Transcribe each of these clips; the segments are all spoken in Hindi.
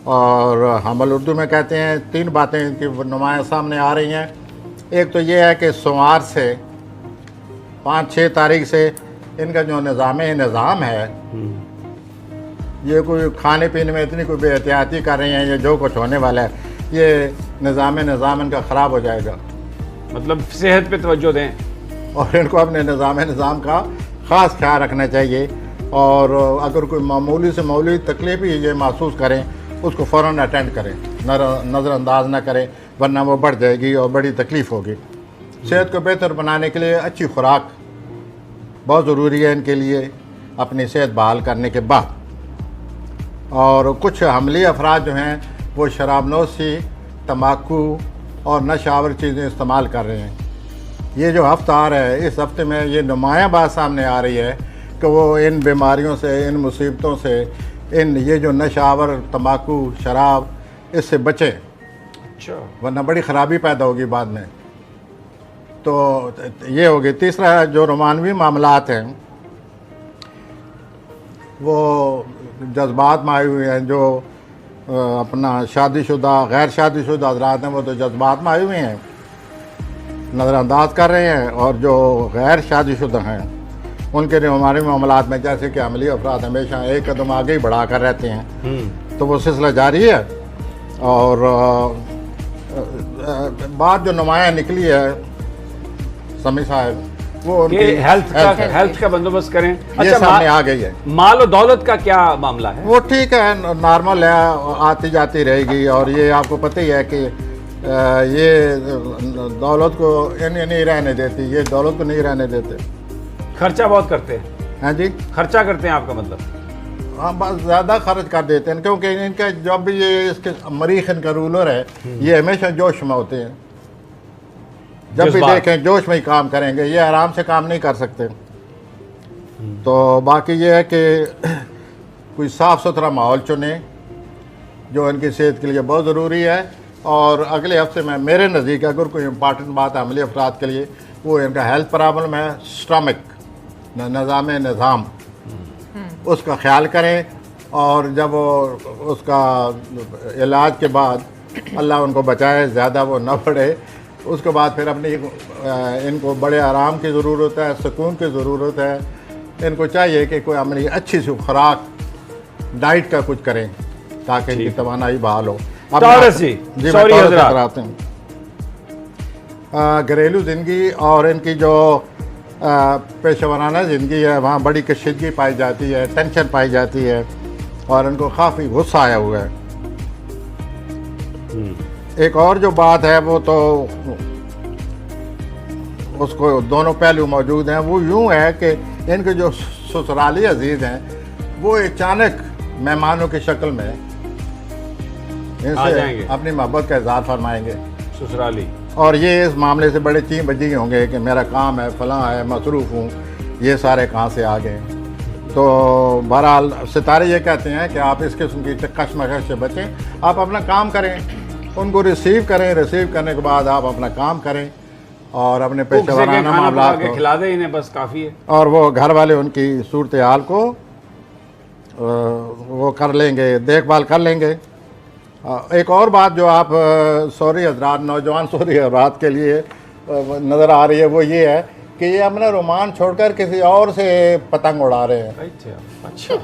और हमल उर्दू में कहते हैं। 3 बातें इनकी नुमाया सामने आ रही हैं। एक तो ये है कि सोमवार से 5-6 तारीख से इनका जो निज़ाम है, ये कोई खाने पीने में इतनी कोई बेहतियाती कर रही हैं, ये जो कुछ होने वाला है ये निज़ाम इनका ख़राब हो जाएगा। मतलब सेहत पे तवज्जो दें और इनको अपने निज़ाम का ख़ास ख्याल रखना चाहिए। और अगर कोई मामूली से मामूली तकलीफ ही ये महसूस करें, उसको फ़ौरन अटेंड करें, नज़रअंदाज ना करें, वरना वो बढ़ जाएगी और बड़ी तकलीफ़ होगी। सेहत को बेहतर बनाने के लिए अच्छी खुराक बहुत ज़रूरी है इनके लिए, अपनी सेहत बहाल करने के बाद। और कुछ हमली अफराद जो हैं वो शराबनोशी, तम्बाकू और नशावर चीज़ें इस्तेमाल कर रहे हैं। ये जो हफ्ता आ रहा है, इस हफ्ते में ये नुमाया बात सामने आ रही है कि वो इन बीमारियों से, इन मुसीबतों से, ये जो नशावर, तम्बाकू, शराब, इससे बचें, अच्छा, वरना बड़ी ख़राबी पैदा होगी बाद में। तो ये होगी। तीसरा जो रोमानवी मामलात हैं वो जज्बात में आए हुए हैं। जो अपना शादीशुदा, गैर शादीशुदा हज़रात हैं वो तो जज्बात में आए हुए हैं, नज़रअंदाज कर रहे हैं। और जो गैर शादीशुदा हैं उनके लिए हमारे मामलात में, जैसे कि अमली अफराद हमेशा एक कदम आगे ही बढ़ा कर रहते हैं, तो वो सिलसिला जारी है। और बात जो नुमाया निकली है समी साहब, वो उनकी हेल्थ का बंदोबस्त करें। अच्छा, सामने आ गई है। माल और दौलत का क्या मामला है? वो ठीक है, नॉर्मल है, आती जाती रहेगी। और ये आपको पता ही है कि ये दौलत को नहीं रहने देती, ये दौलत को नहीं रहने देते। खर्चा बहुत करते हैं। हाँ जी, खर्चा करते हैं, आपका मतलब? हाँ, बस ज़्यादा खर्च कर देते हैं, क्योंकि इनका जब भी ये इसके मरीख इनका रूलर है, ये हमेशा जोश में होते हैं। जब भी देखें जोश में ही काम करेंगे, ये आराम से काम नहीं कर सकते। तो बाकी ये है कि कोई साफ़ सुथरा माहौल चुने, जो इनकी सेहत के लिए बहुत ज़रूरी है। और अगले हफ्ते में मेरे नज़दीक अगर कोई इम्पॉर्टेंट बात है अमली अफराद के लिए, वो इनका हेल्थ प्रॉब्लम है, स्टमक, निज़ाम, उसका ख्याल करें। और जब वो उसका इलाज के बाद अल्लाह उनको बचाए, ज़्यादा वो न बढ़े, उसके बाद फिर अपनी इनको बड़े आराम की ज़रूरत है, सुकून की ज़रूरत है। इनको चाहिए कि कोई अपनी अच्छी सी खुराक, डाइट का कुछ करें ताकि इनकी तवानाई बहाल हो। घरेलू ज़िंदगी और इनकी जो पेशेवराना ज़िंदगी है, वहाँ बड़ी कशीदगी पाई जाती है, टेंशन पाई जाती है और इनको काफ़ी गुस्सा आया हुआ है। एक और जो बात है वो तो उसको दोनों पहलू मौजूद हैं। वो यूँ है कि इनके जो ससुराली अजीज़ हैं वो अचानक मेहमानों की शक्ल में इनसे अपनी मोहब्बत का इज़हार फरमाएंगे, ससुराली। और ये इस मामले से बड़े चीं बजी होंगे कि मेरा काम है, फलां है, मसरूफ़ हूँ, ये सारे कहाँ से आ गए। तो बहरहाल सितारे ये कहते हैं कि आप इस किस्म की कशमकश से बचें, आप अपना काम करें, उनको रिसीव करें, रिसीव करने के बाद आप अपना काम करें और अपने पेशेवराना मामलात को खिला दें इन्हें, बस काफ़ी है। और वो घर वाले उनकी सूरत हाल को वो कर लेंगे, देखभाल कर लेंगे। एक और बात जो आप सॉरी हजरात, नौजवान सॉरी हजरात के लिए नज़र आ रही है, वो ये है कि ये अपना रोमान छोड़कर किसी और से पतंग उड़ा रहे हैं। अच्छा,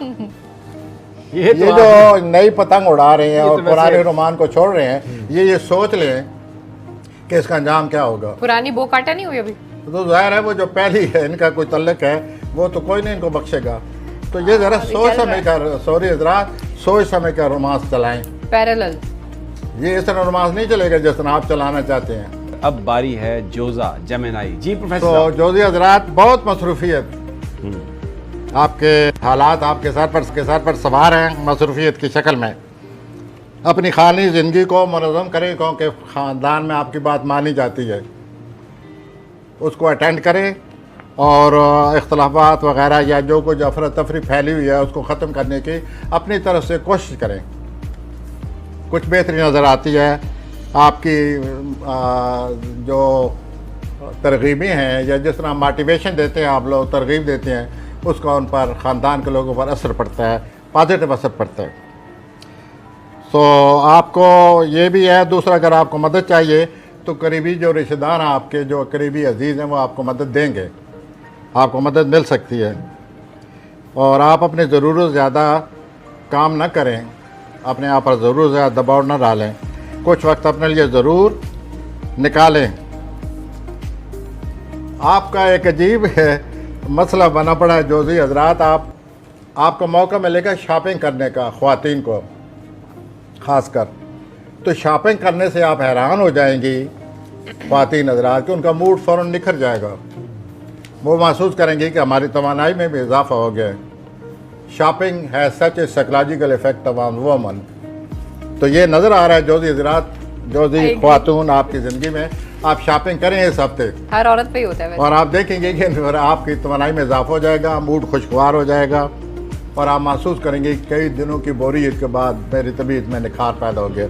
ये जो नई पतंग उड़ा रहे हैं और पुराने रोमान को छोड़ रहे हैं, ये सोच लें कि इसका अंजाम क्या होगा। पुरानी बो काटा नहीं हुई अभी तो जाहिर है वो जो पहली है इनका कोई तल्लक है वो तो कोई नहीं इनको बख्शेगा। तो ये ज़रा सोच समझ कर, सॉरी हजरात, सोच समझ कर रोमांस चलाएं पैरेलल। ये इस तरह रोमांस नहीं चलेगा जिस तरह आप चलाना चाहते हैं। अब बारी है जोजा जमेनाई जी। प्रोफेसर तो जोजी हजरात, बहुत मसरूफियत, आपके हालात आपके सर पर सवार हैं मसरूफियत की शक्ल में। अपनी खानी ज़िंदगी को मुनज़्ज़म करें, क्योंकि ख़ानदान में आपकी बात मानी जाती है, उसको अटेंड करें। और इख्तलाफात वगैरह या जो कुछ अफरा तफरी फैली हुई है उसको ख़त्म करने की अपनी तरफ से कोशिश करें। कुछ बेहतरी नज़र आती है आपकी जो तरगीबें हैं या जिस तरह मोटिवेशन देते हैं आप लोग, तरगीब देते हैं, उसका उन पर ख़ानदान के लोगों पर असर पड़ता है, पॉजिटिव असर पड़ता है। तो आपको ये भी है। दूसरा, अगर आपको मदद चाहिए तो करीबी जो रिश्तेदार हैं आपके, जो करीबी अजीज़ हैं, वो आपको मदद देंगे, आपको मदद मिल सकती है। और आप अपने ज़रूरत से ज़्यादा काम ना करें, अपने आप पर ज़रूर ज़्यादा दबाव ना डालें, कुछ वक्त अपने लिए ज़रूर निकालें। आपका एक अजीब है मसला बना पड़ा है जोज़ी हजरात। आपको मौका मिलेगा शॉपिंग करने का, ख़वातीन को ख़ासकर, तो शॉपिंग करने से आप हैरान हो जाएंगी ख़वातीन हजरात कि उनका मूड फ़ौरन निखर जाएगा। वो महसूस करेंगी कि हमारी तवानाई में भी इजाफा हो गया है। शॉपिंग है such a psychological effect on woman. तो ये नज़र आ रहा है जोज़ी हजरात, जोज़ी ख़वातून, आपकी ज़िंदगी में आप शॉपिंग करें इस हफ्ते, हर औरत पे ही होता है वैसे। और आप देखेंगे कि आपकी तवानाई में इजाफा हो जाएगा, मूड खुशगवार हो जाएगा, और आप महसूस करेंगे कई दिनों की बोरियत के बाद मेरी तबीयत में निखार पैदा हो गया,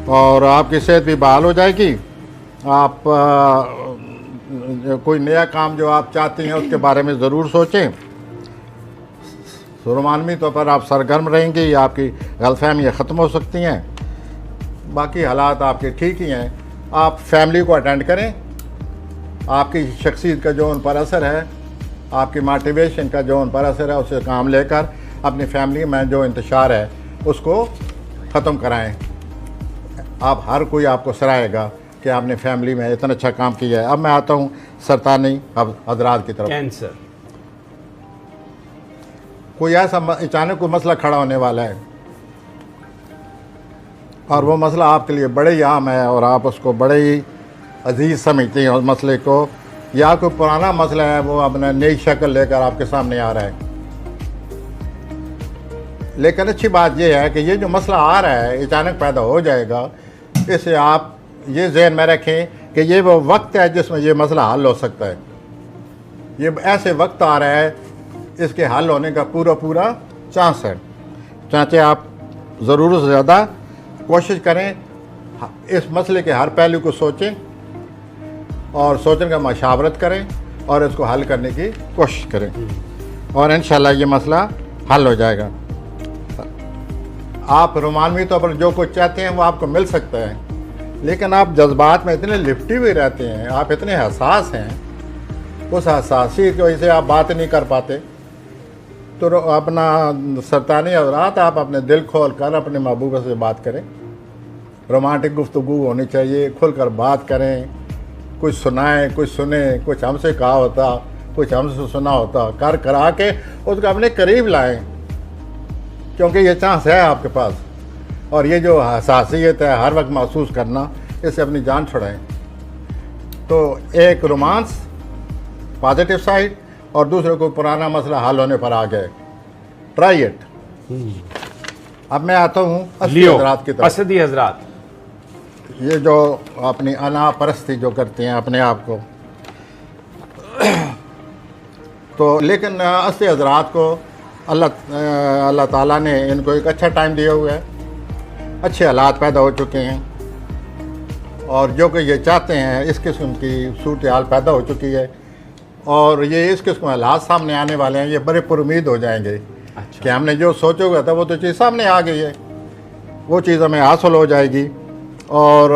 और आपकी सेहत भी बहाल हो जाएगी। आप कोई नया काम जो आप चाहती हैं उसके बारे में ज़रूर सोचें। रोमानवी तौर पर आप सरगर्म रहेंगी, आपकी गलतफहमियाँ ख़त्म हो सकती हैं, बाकी हालात आपके ठीक ही हैं। आप फैमिली को अटेंड करें, आपकी शख्सियत का जो उन पर असर है, आपकी मोटिवेशन का जो उन पर असर है, उसे काम लेकर अपनी फैमिली में जो इंतशार है उसको ख़त्म कराएं। आप हर कोई आपको सराहेगा कि आपने फैमिली में इतना अच्छा काम किया है। अब मैं आता हूँ सरतानी हजरात की तरफ। कैंसर, कोई ऐसा अचानक कोई मसला खड़ा होने वाला है, और वो मसला आपके लिए बड़े ही आम है, और आप उसको बड़े ही अजीज़ समझते हैं उस मसले को, या कोई पुराना मसला है वो अपना नई शक्ल लेकर आपके सामने आ रहा है। लेकिन अच्छी बात यह है कि ये जो मसला आ रहा है अचानक पैदा हो जाएगा, इसे आप ये ज़हन में रखें कि ये वो वक्त है जिसमें ये मसला हल हो सकता है। ये ऐसे वक्त आ रहा है इसके हल होने का पूरा चांस है। चाहे आप ज़रूरत से ज़्यादा कोशिश करें, इस मसले के हर पहलू को सोचें और सोचने का मशावरत करें और इसको हल करने की कोशिश करें, और इंशाल्लाह ये मसला हल हो जाएगा। आप रोमानवी तौर पर जो कुछ चाहते हैं वो आपको मिल सकता है, लेकिन आप जज्बात में इतने लिपटे हुए रहते हैं, आप इतने हसास हैं, उस हसासी की वजह से आप बात नहीं कर पाते। तो अपना सरतानी हज़रात, आप अपने दिल खोल कर अपने महबूबा से बात करें। रोमांटिक गुफ्तगू होनी चाहिए, खुल कर बात करें, कुछ सुनाएं, कुछ सुने, कुछ हमसे कहा होता, कुछ हमसे सुना होता, कर करा के उसको अपने करीब लाएं, क्योंकि ये चांस है आपके पास। और ये जो हसासियत है हर वक्त महसूस करना, इससे अपनी जान छुड़ाएं। तो एक रोमांस पॉजिटिव साइड, और दूसरे को पुराना मसला हल होने पर आ गए। Try it. अब मैं आता हूँ असदी हजरात की तरफ। असदी हजरात, ये जो अपनी अना परस्ती जो करते हैं अपने आप को, तो लेकिन असदी हजरात को अल्लाह ताला ने इनको एक अच्छा टाइम दिया हुआ है, अच्छे हालात पैदा हो चुके हैं, और जो कि ये चाहते हैं इस किस्म की सूरत हाल पैदा हो चुकी है, और ये इस किस्म के हालात सामने आने वाले हैं। ये बड़े पुरुमीद हो जाएंगे। अच्छा। कि हमने जो सोचा हुआ था वो तो चीज़ सामने आ गई है, वो चीज़ हमें हासिल हो जाएगी। और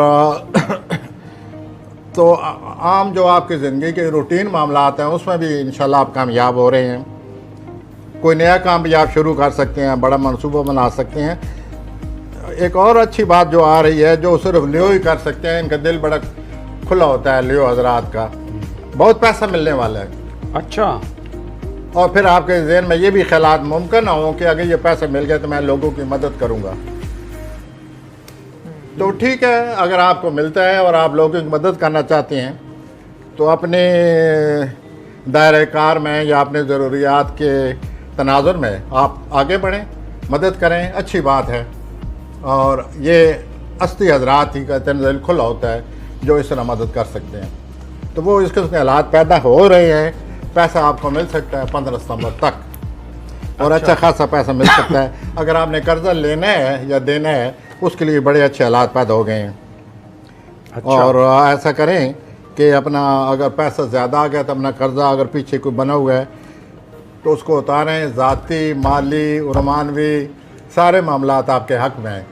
तो आम जो आपकी ज़िंदगी के रूटीन मामलात हैं उसमें भी इंशाल्लाह आप कामयाब हो रहे हैं। कोई नया काम भी आप शुरू कर सकते हैं, बड़ा मंसूबा बना सकते हैं। एक और अच्छी बात जो आ रही है, जो सिर्फ लियो ही कर सकते हैं, इनका दिल बड़ा खुला होता है लियो हजरात का, बहुत पैसा मिलने वाला है। अच्छा। और फिर आपके ज़हन में ये भी ख्यालात मुमकिन ना हो कि अगर ये पैसा मिल गया तो मैं लोगों की मदद करूँगा। तो ठीक है, अगर आपको मिलता है और आप लोगों की मदद करना चाहते हैं तो अपने दायरे कार में या अपने ज़रूरियात के तनाजुर में आप आगे बढ़ें, मदद करें, अच्छी बात है। और ये असली हजरात ही का दिल खुला होता है जो इस तरह मदद कर सकते हैं। तो वो इस किस्म के हालात पैदा हो रहे हैं। पैसा आपको मिल सकता है 15 सितंबर तक, और अच्छा खासा पैसा मिल सकता है। अगर आपने कर्जा लेना है या देना है, उसके लिए बड़े अच्छे हालात पैदा हो गए हैं। अच्छा। और ऐसा करें कि अपना अगर पैसा ज़्यादा आ गया तो अपना कर्जा अगर पीछे कोई बना हुआ है तो उसको उतारें। ज़ाती, माली, रोमानवी सारे मामलात आपके हक में हैं।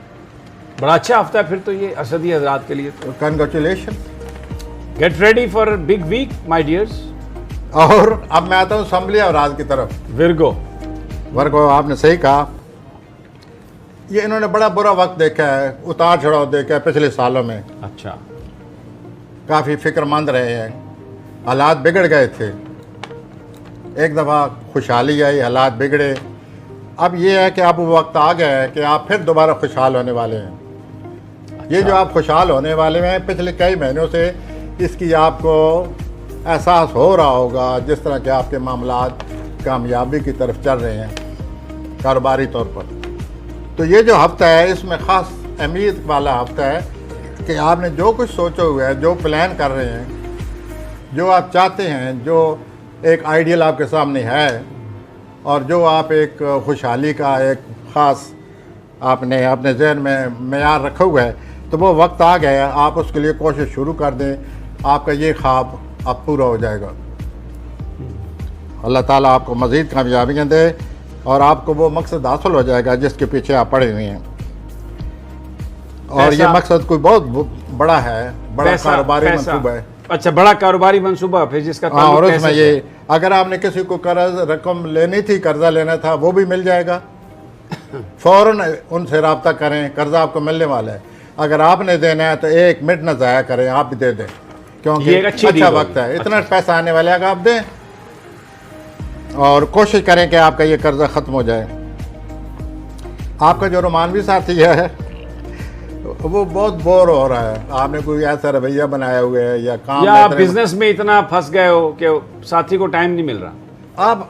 बड़ा अच्छा हफ्ता है फिर तो ये असदी हजरात के लिए। Congratulation. Get ready for big week my dears. और अब मैं आता हूँ असम्बली और राज की तरफ। विर्गो। वर्गो, आपने सही कहा, ये इन्होंने बड़ा बुरा वक्त देखा है, उतार चढ़ाव देखा है पिछले सालों में। अच्छा। काफ़ी फिक्रमंद रहे हैं, हालात बिगड़ गए थे। एक दफ़ा खुशहाली आई, हालात बिगड़े। अब ये है कि अब वो वक्त आ गया है कि आप फिर दोबारा खुशहाल होने वाले हैं। ये जो आप खुशहाल होने वाले हैं, पिछले कई महीनों से इसकी आपको एहसास हो रहा होगा, जिस तरह के आपके मामलात कामयाबी की तरफ चल रहे हैं कारोबारी तौर पर। तो ये जो हफ्ता है, इसमें ख़ास अहमियत वाला हफ्ता है कि आपने जो कुछ सोचा हुआ है, जो प्लान कर रहे हैं, जो आप चाहते हैं, जो एक आइडियल आपके सामने है, और जो आप एक खुशहाली का एक ख़ास आपने अपने जहन में मेयार रखा हुआ है, तो वो वक्त आ गया है, आप उसके लिए कोशिश शुरू कर दें। आपका ये ख्वाब अब पूरा हो जाएगा। अल्लाह ताला आपको मज़ीद कामयाबियाँ दे और आपको वो मकसद हासिल हो जाएगा जिसके पीछे आप पड़े हुए हैं। और ये मकसद कोई बहुत बड़ा है, बड़ा कारोबारी मंसूबा है। अच्छा, बड़ा कारोबारी मंसूबा फिर जिसका और उसमें ये, अगर आपने किसी को कर्ज रकम लेनी थी, कर्जा लेना था, वो भी मिल जाएगा। फ़ौरन उनसे रब्ता करें, कर्जा आपको मिलने वाला है। अगर आपने देना है तो 1 मिनट न ज़ाया करें, आप भी दे दें, क्योंकि अच्छा वक्त है। इतना पैसा आने वाला है कि आप दें और कोशिश करें कि आपका ये कर्जा ख़त्म हो जाए। आपका जो रोमानवी साथी है वो बहुत बोर हो रहा है। आपने कोई ऐसा रवैया बनाया हुआ है या काम, या बिजनेस में इतना फंस गए हो कि साथी को टाइम नहीं मिल रहा। आप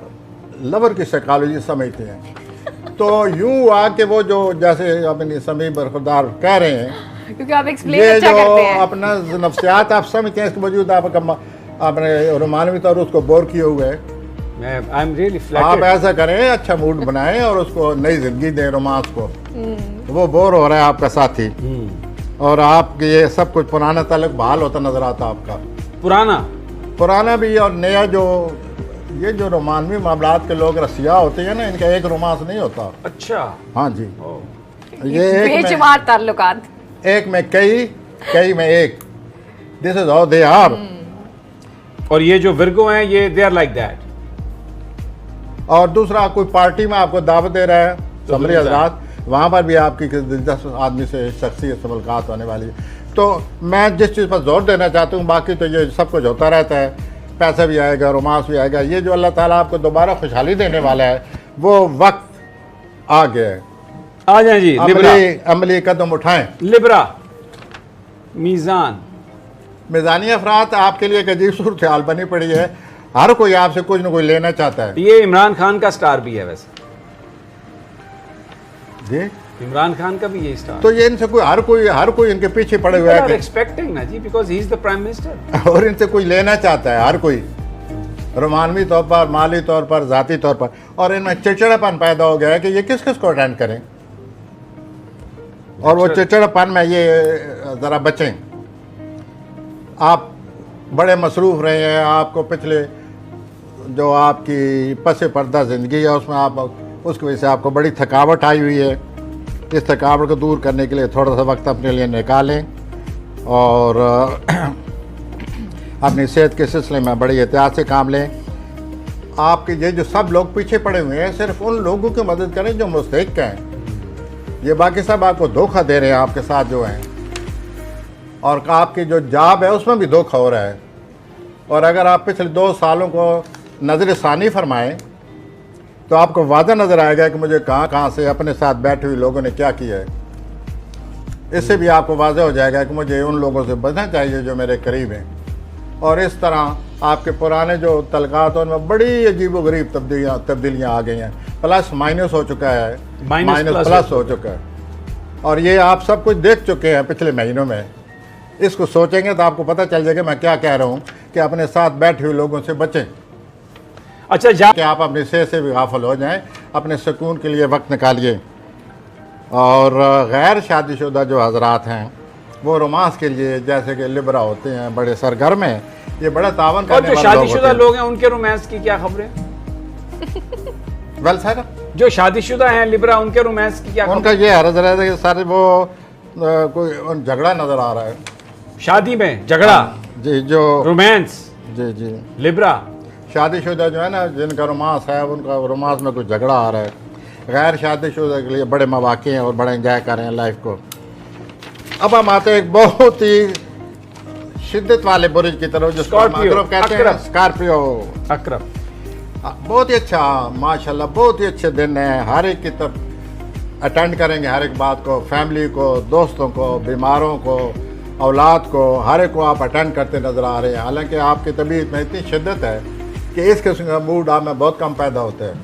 लवर की साइकोलॉजी समझते हैं। तो यूं हुआ कि वो जो जैसे अपनी समी बरखुरदार कह रहे हैं, क्योंकि आप एक्सप्लेन ये अच्छा जो करते हैं। अपना नफ्सियात आप समझते हैं, इसके वजूद आपने रोमानवी तौर उसको बोर किए हुए है। आई एम रियली आप फ्लैटर्ड। ऐसा करें, अच्छा मूड बनाएं और उसको नई जिंदगी दें रोमांस को। वो बोर हो रहा है आपका साथी, और आप ये सब कुछ पुराना तलक बहाल होता नजर आता आपका। पुराना भी और नया। जो ये जो रोमानवी मामलात के लोग रसिया होते हैं ना, इनका एक रोमांस नहीं होता। अच्छा। हाँ जी, ये बेशुमार ताल्लुकात, एक में कई में एक। This is how they are. और ये जो विर्गो हैं, ये दे आर लाइक दैट। और दूसरा, कोई पार्टी में आपको दावत दे रहा है समरी हजरात, वहाँ पर भी आपकी किसी दिलचस्प आदमी से शख्सियत से मुलाकात होने वाली है। तो मैं जिस चीज़ पर जोर देना चाहता हूँ, बाकी तो ये सब कुछ होता रहता है, पैसा भी आएगा, रोमांस भी आएगा। ये जो अल्लाह ताला आपको दोबारा खुशहाली देने वाला है, वो वक्त आ गया है। आ जाए जी, अमली कदम उठाएं। लिब्रा मीज़ानी अफरात आपके लिए एक अजीब सूरत हाल बनी पड़ी है। हर कोई आपसे कुछ न कुछ लेना चाहता है। ये इमरान खान का स्टार भी है वैसे जी, इमरान खान का भी ये स्टार। तो ये इनसे कोई हर कोई इनके पीछे पड़े हुए है, एक्सपेक्टिंग ना जी, because he is the prime minister. और इनसे कोई लेना चाहता है हर कोई, रोमानवी तौर पर, माली तौर पर, ज़ाती तौर पर। और इनमें चिड़चिड़ापन पैदा हो गया है कि ये किस किस को अटेंड करें, और वो चिड़चिड़ापन में ये ज़रा बचें। आप बड़े मसरूफ़ रहे हैं, आपको पिछले जो आपकी पसे पर्दा ज़िंदगी है उसमें आप उसकी वजह से आपको बड़ी थकावट आई हुई है। इस थकावट को दूर करने के लिए थोड़ा सा वक्त अपने लिए निकालें और अपनी सेहत के सिलसिले में बड़ी एहतियात से काम लें। आपके ये जो सब लोग पीछे पड़े हुए हैं, सिर्फ उन लोगों की मदद करें जो मुस्तहिक हैं। ये बाकी सब आपको धोखा दे रहे हैं आपके साथ जो हैं, और आपकी जो जॉब है उसमें भी धोखा हो रहा है। और अगर आप पिछले 2 सालों को नज़र सानी फरमाएं तो आपको वादा नज़र आएगा कि मुझे कहाँ से अपने साथ बैठे हुए लोगों ने क्या किया है। इससे भी आपको वाज़ह हो जाएगा कि मुझे उन लोगों से बचना चाहिए जो मेरे करीब हैं। और इस तरह आपके पुराने जो तलकात उनमें बड़ी अजीबोगरीब तब्दीलियाँ आ गई हैं। प्लस माइनस हो चुका है, माइनस प्लस हो चुका है, और ये आप सब कुछ देख चुके हैं पिछले महीनों में। इसको सोचेंगे तो आपको पता चल जाएगा मैं क्या कह रहा हूँ कि अपने साथ बैठे हुए लोगों से बचें। अच्छा, कि आप अपनी सेहत से भी गाफिल हो जाएं, अपने सुकून के लिए वक्त निकालिए। और गैर शादीशुदा जो हजरात हैं वो रोमांस के लिए, जैसे कि लिब्रा होते हैं, बड़े सरगर्म हैं, ये बड़ा तावन करने वाले लोग होते हैं। शादीशुदा लोग हैं, उनके रोमांस की क्या खबरें? वेल सर, जो शादीशुदा हैं लिब्रा, उनके रोमांस की क्या उनका ये हरज रहता है कि सर वो कोई झगड़ा नजर आ रहा है शादी में झगड़ा, जी, जो रोमांस, जी जी लिब्रा। शादीशुदा जो है ना, जिनका रोमांस है, उनका रोमांस में कुछ झगड़ा आ रहा है। गैर शादीशुदा के लिए बड़े मौके हैं और बड़े एंजॉय कर रहे हैं लाइफ को। अब हम आते हैं एक बहुत ही शिद्दत वाले बुरुज की तरफ, जिसको हम स्कॉर्पियो, अकरब कहते हैं। अकरब। स्कॉर्पियो अकरब, बहुत ही अच्छा, माशाल्लाह बहुत ही अच्छे दिन हैं। हर एक की तरफ अटेंड करेंगे, हर एक बात को, फैमिली को, दोस्तों को, बीमारों को, औलाद को, हर एक को आप अटेंड करते नज़र आ रहे हैं। हालांकि आपकी तबीयत में इतनी शिद्दत है कि इस किस्म का मूड आप में बहुत कम पैदा होता है।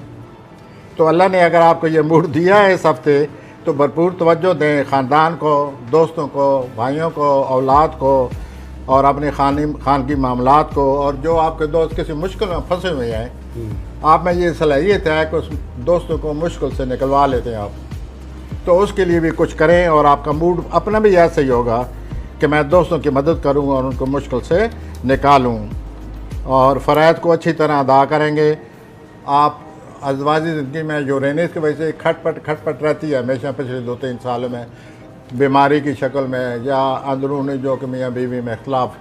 तो अल्लाह ने अगर आपको ये मूड दिया है इस हफ्ते, तो भरपूर तवज्जो दें ख़ानदान को, दोस्तों को, भाइयों को, औलाद को और अपने खानगी मामलात को। और जो आपके दोस्त किसी मुश्किल में फंसे हुए हैं, आप में ये सलाहियत है कि उस दोस्तों को मुश्किल से निकलवा लेते हैं आप, तो उसके लिए भी कुछ करें और आपका मूड अपना भी ऐसा ही होगा कि मैं दोस्तों की मदद करूं और उनको मुश्किल से निकालूं। और फ़राइज़ को अच्छी तरह अदा करेंगे। आप अज़वाजी ज़िंदगी में यूरेनस की वजह से खटपट रहती है हमेशा, पिछले 2-3 सालों में, बीमारी की शक्ल में या अंदरूनी जो कि मियाँ बीवी में इख्तलाफ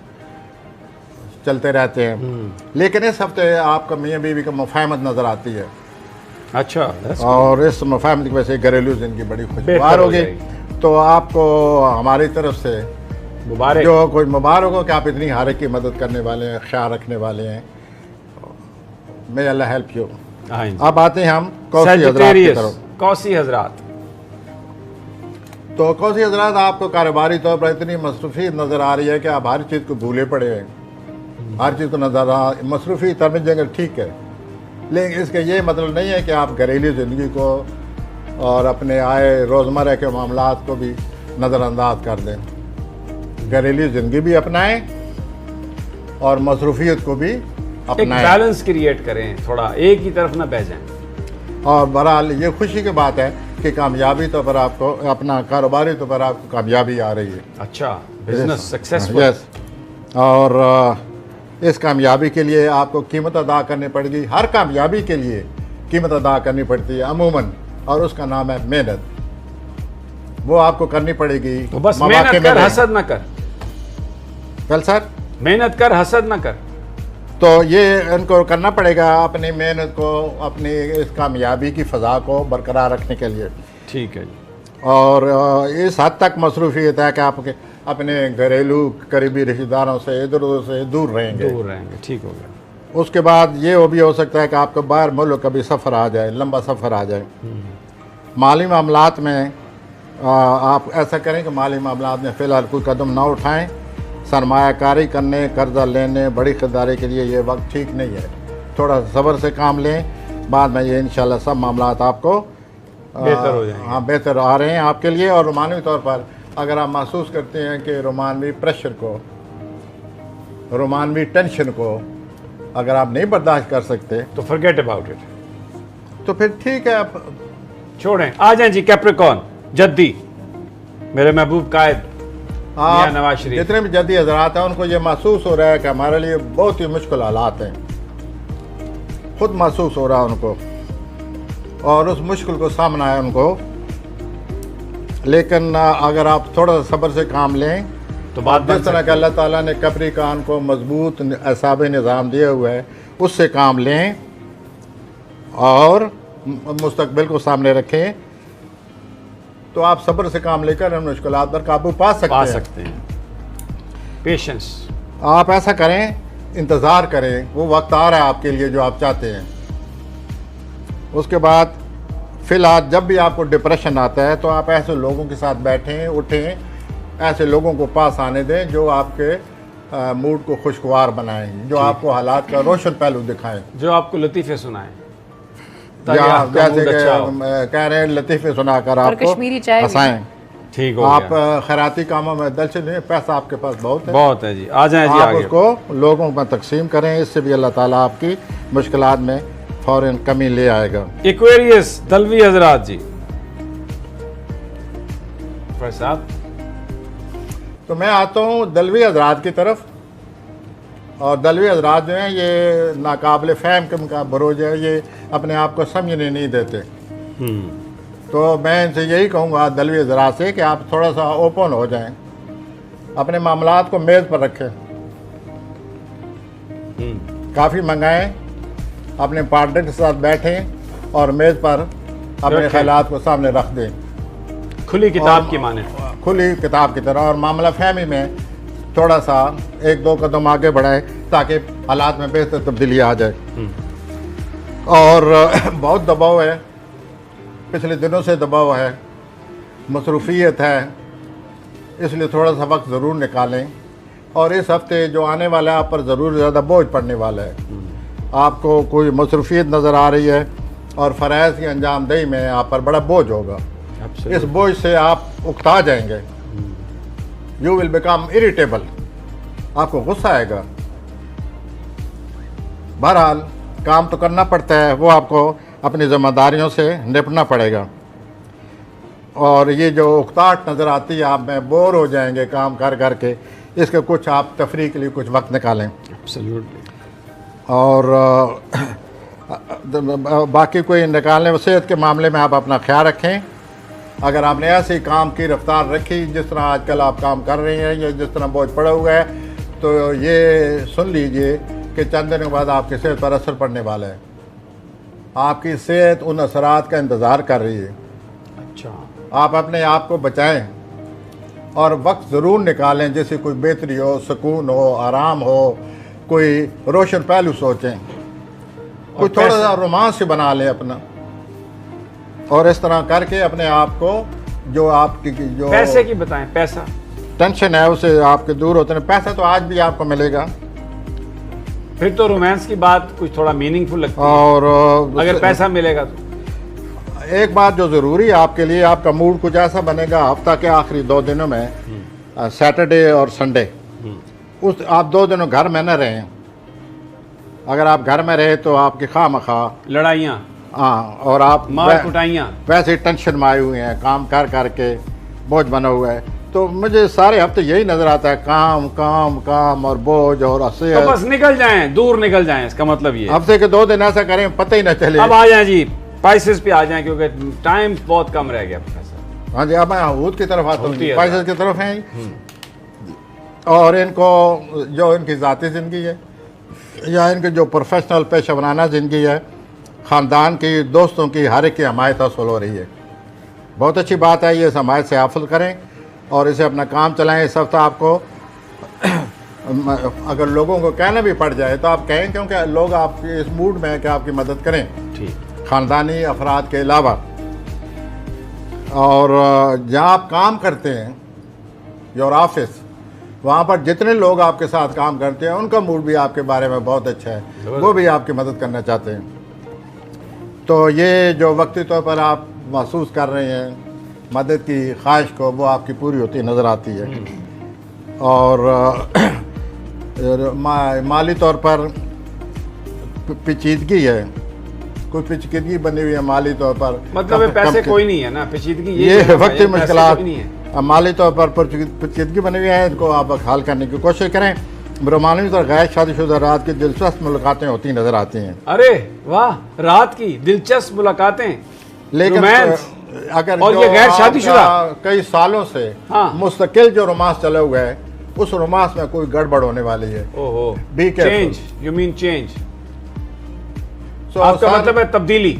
चलते रहते हैं। लेकिन इस हफ्ते आपका मियाँ बीवी का मुफाहमत नज़र आती है। अच्छा, और इस मुफाहमत की वजह से घरेलू ज़िंदगी बड़ी खुशगवार बेहतर हो होगी। तो आपको हमारी तरफ से मुबारक, जो कोई मुबारक हो कि आप इतनी हर एक की मदद करने वाले हैं, ख्याल रखने वाले हैं। मे अल्लाह हेल्प यू। हाँ जी। अब आते हैं हम कौसी हजरात की तरफ। कौसी हजरात, तो कौसी हजरात आपको कारोबारी तौर पर इतनी मसरूफी नज़र आ रही है कि आप हर चीज़ को भूले पड़े हैं, हर चीज़ को नज़र आ मसरूफी तरह जगह ठीक है, लेकिन इसका ये मतलब नहीं है कि आप घरेलू ज़िंदगी को और अपने आए रोज़मर्रा के मामलात को भी नज़रअंदाज कर दें। घरेलू ज़िंदगी भी अपनाएं और मसरूफियत को भी एक अपनाएं। बैलेंस क्रिएट करें, थोड़ा एक ही तरफ ना बह जाएं। और बहरहाल ये खुशी की बात है कि कामयाबी तो पर आपको, अपना कारोबारी तो पर आपको कामयाबी आ रही है। अच्छा, बिजनेस सक्सेसफुल। यस। और इस कामयाबी के लिए आपको कीमत अदा करनी पड़ेगी। हर कामयाबी के लिए कीमत अदा करनी पड़ती है अमूमन, और उसका नाम है मेहनत। वो आपको करनी पड़ेगी। तो बस मौके मेहनत कर, मिलेंगे। हसद ना कर। वेल सर, मेहनत कर, हसद ना कर। तो ये इनको करना पड़ेगा, अपनी मेहनत को, अपनी इस कामयाबी की फ़ज़ा को बरकरार रखने के लिए। ठीक है जी। और इस हद तक मसरूफियत है कि आपके अपने घरेलू करीबी रिश्तेदारों से इधर उधर से दूर रहेंगे। दूर रहेंगे, ठीक हो गया। उसके बाद ये वो भी हो सकता है कि आपको बाहर मुल्क कभी सफ़र आ जाए, लंबा सफ़र आ जाए। माली मामलात में आप ऐसा करें कि माली मामलात में फ़िलहाल कोई कदम ना उठाएं। सरमायाकारी करने, कर्जा लेने, बड़ी ख़रीदारी के लिए ये वक्त ठीक नहीं है। थोड़ा सब्र से काम लें, बाद में ये इंशाल्लाह सब मामलात आपको बेहतर हो जाएंगे। हाँ, बेहतर आ रहे हैं आपके लिए। और रोमानी तौर पर अगर आप महसूस करते हैं कि रोमानवी प्रेशर को, रोमानवी टेंशन को अगर आप नहीं बर्दाश्त कर सकते, तो फॉरगेट अबाउट इट, तो फिर ठीक है, आप छोड़ें। आ जाएं जी कैप्रिकॉर्न, जद्दी, मेरे महबूब कायद मियां नवाज शरीफ। जितने भी जद्दी हजरात हैं उनको ये महसूस हो रहा है कि हमारे लिए बहुत ही मुश्किल हालात हैं, खुद महसूस हो रहा है उनको, और उस मुश्किल को सामना है उनको। लेकिन अगर आप थोड़ा सा सब्र से काम लें तो बात बन जिस तरह का अल्लाह ताला ने कैप्रिकॉर्न को मजबूत असाब निज़ाम दिया हुआ है, उससे काम लें और मुस्तकबिल को सामने रखें, तो आप सब्र से काम लेकर इन मुश्किलात पर काबू पा सकते हैं। पेशेंस। आप ऐसा करें, इंतज़ार करें, वो वक्त आ रहा है आपके लिए जो आप चाहते हैं। उसके बाद फ़िलहाल जब भी आपको डिप्रेशन आता है तो आप ऐसे लोगों के साथ बैठें, उठें, ऐसे लोगों को पास आने दें जो आपके मूड को खुशगवार बनाएं, जो आपको हालात का रोशन पहलू दिखाएं, जो आपको लतीफ़े सुनाएं, या जैसे कह रहे हैं लतीफ़े सुनाकर आपको हंसाएं। ठीक हो आप गया। खैराती कामों में दलचल नहीं, पैसा आपके पास बहुत है, बहुत है जी। आ जाएं जी आप आगे। उसको लोगों में तकसीम करें, इससे भी अल्लाह ताला आपकी मुश्किलात में फ़ौरन कमी ले आएगा। एक्वेरियस दलवी हजरात जी, साहब, तो मैं आता हूँ दलवी हजरात की तरफ। और दलवी हजरात जो हैं ये नाकाबिल फ़हम किस्म का बरोज है, ये अपने आप को समझने नहीं देते। तो मैं इनसे यही कहूँगा दलवी हजरात से कि आप थोड़ा सा ओपन हो जाएं, अपने मामलात को मेज़ पर रखें, काफ़ी मंगाएं, अपने पार्टनर के साथ बैठें और मेज़ पर अपने रखें। ख्यालात को सामने रख दें, खुली किताब की माने। खुली किताब की तरह, और मामला फहमी में थोड़ा सा एक दो कदम आगे बढ़ाएं ताकि हालात में बेहतर तब्दीली आ जाए। और बहुत दबाव है, पिछले दिनों से दबाव है, मसरूफियत है, इसलिए थोड़ा सा वक्त ज़रूर निकालें। और इस हफ्ते जो आने वाला है आप पर ज़रूर ज़्यादा बोझ पड़ने वाला है। आपको कोई मसरूफियत नज़र आ रही है और फ़राइज़ की अंजामदही में आप पर बड़ा बोझ होगा। इस बोझ से आप उकता जाएंगे, यू विल बिकम इरिटेबल, आपको गुस्सा आएगा। बहरहाल काम तो करना पड़ता है, वो आपको अपनी जिम्मेदारियों से निपटना पड़ेगा। और ये जो उकताहट नज़र आती है आप में, बोर हो जाएंगे काम कर कर के, इसके कुछ आप तफरीह के लिए कुछ वक्त निकालें। और बाकी कोई निकालने, सेहत के मामले में आप अपना ख्याल रखें। अगर आपने ऐसे काम की रफ्तार रखी जिस तरह आजकल आप काम कर रही हैं या जिस तरह बोझ पड़ा हुआ है, तो ये सुन लीजिए कि चंद दिनों के बाद आपकी सेहत पर असर पड़ने वाला है। आपकी सेहत उन असरात का इंतज़ार कर रही है। अच्छा, आप अपने आप को बचाएं और वक्त ज़रूर निकालें, जैसे कोई बेहतरी हो, सुकून हो, आराम हो, कोई रोशन पहलू सोचें, कोई थोड़ा सा रोमांस बना लें अपना। और इस तरह करके अपने आप को जो आपकी जो पैसे की बताएं, पैसा टेंशन है उसे आपके दूर होते हैं। पैसा तो आज भी आपको मिलेगा, फिर तो रोमांस की बात कुछ थोड़ा मीनिंगफुल लगती है। और अगर पैसा मिलेगा तो एक बात जो ज़रूरी है आपके लिए, आपका मूड कुछ ऐसा बनेगा हफ्ता के आखिरी 2 दिनों में, सैटरडे और संडे, उस आप 2 दिनों घर में न रहें। अगर आप घर में रहे तो आपकी खामखा लड़ाइयाँ, हाँ, और आप मार कुटाइयाँ, वैसे ही टेंशन में आए हुए हैं, काम कर करके बोझ बना हुआ है। तो मुझे सारे हफ्ते यही नज़र आता है, काम काम काम और बोझ और तो बस निकल जाएं, दूर निकल जाएं, इसका मतलब ये। हफ्ते के 2 दिन ऐसा करें पता ही ना चले। अब आ जाएं जी, स्पाइसेस पे आ जाएं, क्योंकि टाइम बहुत कम रह गया प्रोफेसर। हाँ जी, अब मैं हूद की तरफ आता हूँ, हूद की स्पाइसेस की तरफ हैं। और इनको जो इनकी ज़ाती ज़िंदगी है या इनकी जो प्रोफेशनल पेशा वराना ज़िंदगी है, ख़ानदान की, दोस्तों की, हर एक की हमायत हासिल हो रही है। बहुत अच्छी बात है, ये इस हमायत से हासिल करें और इसे अपना काम चलाएं। इस हफ्ता आपको अगर लोगों को कहना भी पड़ जाए तो आप कहें, क्योंकि लोग आपके इस मूड में है कि आपकी मदद करें, ठीक, ख़ानदानी अफराद के अलावा। और जहाँ आप काम करते हैं, योर ऑफिस, वहाँ पर जितने लोग आपके साथ काम करते हैं उनका मूड भी आपके बारे में बहुत अच्छा है, वो भी आपकी मदद करना चाहते हैं। तो ये जो वक्ती तौर पर आप महसूस कर रहे हैं मदद की ख्वाहिश को, वो आपकी पूरी होती नज़र आती है। और माली तौर पर पेचीदगी है, कोई पेचीदगी बनी हुई है माली तौर पर, मतलब पैसे कोई नहीं है ना, पेचीदगी ये वक्ती मुश्किलात नहीं है। माली तौर पर पेचीदगी बनी हुई है, इनको आप हल करने की कोशिश करें। रोमानी और गैर शादीशुदा रात की दिलचस्प मुलाकातें होती नजर आती हैं। अरे वाह, रात की दिलचस्प मुलाकातें, लेकिन रोमांस, अगर और ये गैर शादीशुदा कई सालों से हाँ, मुस्तकिल जो रोमांस चला हुआ है, उस रोमांस में कोई गड़बड़ होने वाली है। ओहो, be careful. Change, you mean change, आपका मतलब है तब्दीली।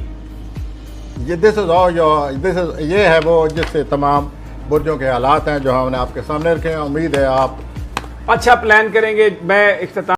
ये दिस इज ये है वो जिससे तमाम बुर्जों के हालात हैं जो हमने आपके सामने रखे हैं। उम्मीद है आप अच्छा प्लान करेंगे। मैं इख्तिताम